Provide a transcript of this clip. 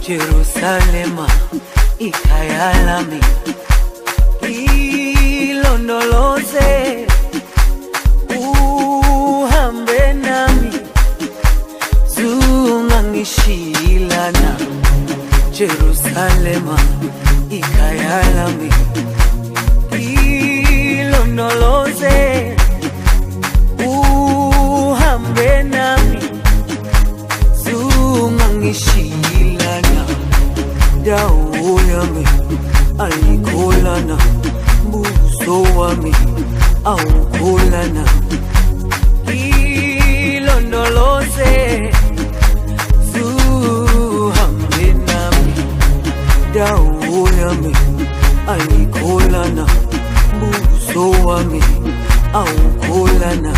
Jerusalema ikhaya lami, ilondoloze uhambe nami, zungangishilana. Jerusalema ikhaya lami, ilondoloze uhambe nami, zungangishilana. Dawo yami ayikholana, buso wami awukholana. Ilondoloze zuhambe nami, dawo yami ayikholana, buso wami awukholana.